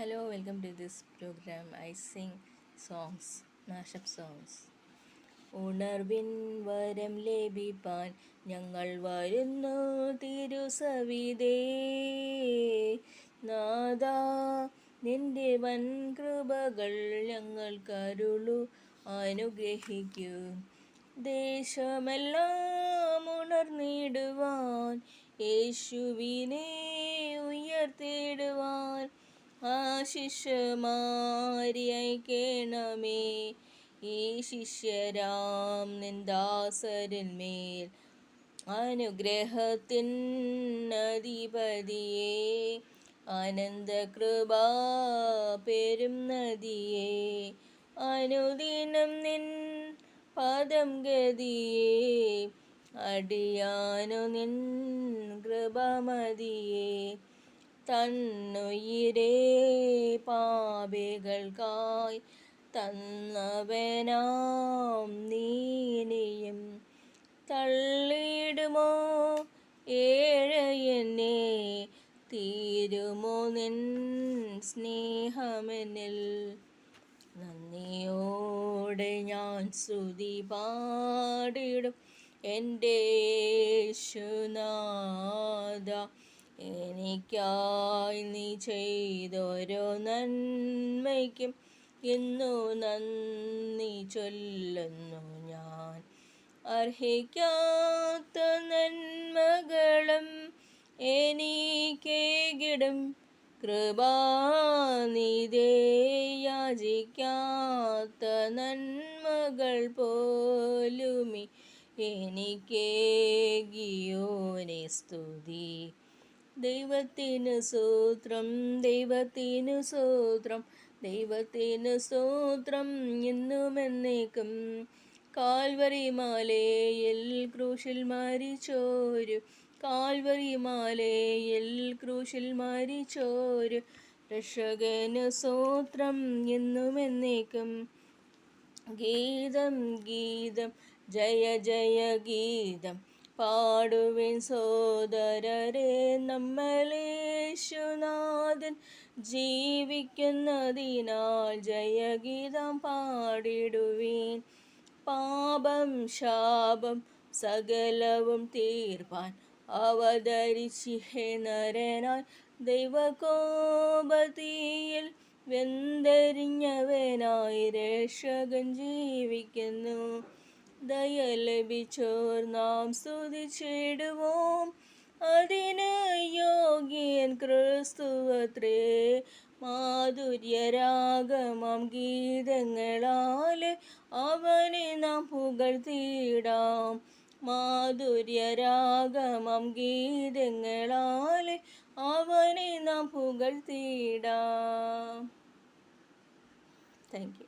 Hello, welcome to this program. I sing songs, mashup songs. ഉണർവിൻ വരം ലഭിപ്പാൻ ഞങ്ങൾ വരുന്നു തിരുസവിതേ. നാദാ നിന്റെ വൻ കൃപകൾ ഞങ്ങൾ കരുളു അനുഗ്രഹിക്കൂ. ദേശമെല്ലാം ഉണർന്നിടുവാൻ യേശുവിനെ ഉയർത്തിടുവാൻ ആശിഷമാരി അയക്കണമേ. ഈ ശിഷ്യരാം നിന്ദാസരന്മേൽ അനുഗ്രഹത്തിൻ അധിപതിയെ, ആനന്ദകൃപാ പെരും നദിയെ, അനുദിനം നിൻ പദം ഗതിയെ, അടിയാനു നിൻ കൃപമതിയെ. തന്നുയിരേ പാപികൾക്കായി തന്നവനാം നീനിയും തള്ളിയിടുമോ ഏഴയനെ, തീരുമോ നിൻ സ്നേഹമെന്നിൽ. നന്ദിയോടെ ഞാൻ സ്തുതി പാടിടും എൻ്റെ യേശുനാഥ. എനിക്കായി നീ ചെയ്തൊരു നന്മയ്ക്കും ഇന്നു നന്ദി ചൊല്ലുന്നു ഞാൻ. അർഹിക്കാത്ത നന്മകളും എനിക്കേകിടും കൃപാനിധേ. യാചിക്കാത്ത നന്മകൾ പോലുമി എനിക്കേകിയോനെ സ്തുതി. ദൈവത്തിനു സ്തോത്രം, ദൈവത്തിനു സ്തോത്രം, ദൈവത്തിനു സ്തോത്രം എന്നുമെന്നേക്കും. കാൽവരി മാലയിൽ ക്രൂശിൽ മരിച്ചോരു, കാൽവരി മാലയിൽ ക്രൂശിൽ മരിച്ചോരു രക്ഷകനു സ്തോത്രം എന്നുമെന്നേക്കും. ഗീതം ഗീതം ജയ ജയ ഗീതം പാടുവിൻ സോദരരെ. നമ്മളേശുനാഥൻ ജീവിക്കുന്നതിനാൽ ജയഗീതം പാടിടുവീൻ. പാപം ശാപം സകലവും തീർപ്പാൻ അവതരിച്ചിഹേ നരനായി. ദൈവകോപതീയിൽ വെന്തെരിഞ്ഞവനായി രക്ഷകൻ ജീവിക്കുന്നു. ദയ ലഭിച്ചോർ നാം സ്തുതിച്ചിടുவோம். അതിന് യോഗ്യൻ ക്രിസ്തുവത്രേ. മാധുര്യരാഗമാം ഗീതങ്ങളാലെ അവനെ നാം പുകഴ്ത്തിടാം. മാധുര്യരാഗമാം ഗീതങ്ങളാലെ അവനെ നാം പുകഴ്ത്തിടാം. Thank you.